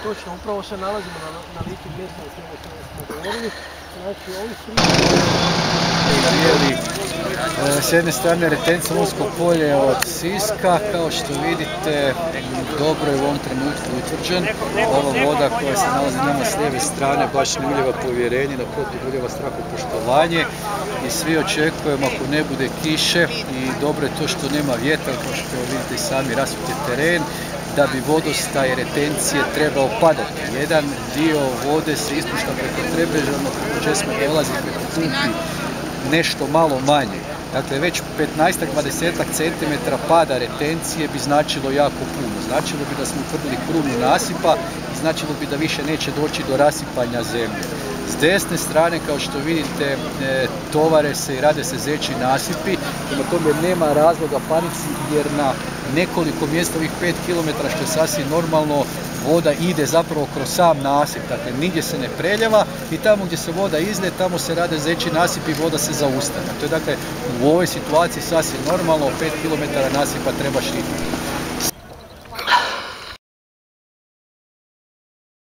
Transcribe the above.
Točno, upravo se nalazimo na licu mjesta o kojima smo govorili. Znači, ovi s jedne strane retencija Lonjsko polje od Siska, kao što vidite dobro je u ovom trenutku utvrđen. Ova voda koja se nalazi nama s lijeve strane baš ne ulijeva povjerenje, naprotiv ulijeva strahopoštovanje i svi očekujemo ako ne bude kiše i dobro je to što nema vjetra, kao što vidite i sami rasut je teren, da bi vodostaj retencije trebao padati. Jedan dio vode se ispušta preko Trebreža, preko Česme dolazi preko pumpi nešto malo manje. Dakle, već 15-20 cm pada retencije bi značilo jako puno. Značilo bi da smo utvrdili krunu nasipa i značilo bi da više neće doći do rasipanja zemlje. S desne strane, kao što vidite, tovare se i rade se zečji nasipi, prema tome nema razloga panici jer na nekoliko mjesta ovih 5 km, što je sasvim normalno, voda ide zapravo kroz sam nasip, dakle nigdje se ne preljeva i tamo gdje se voda izlije, tamo se rade zečji nasip i voda se zaustavlja. To je dakle u ovoj situaciji sasvim normalno, 5 km nasipa treba štititi.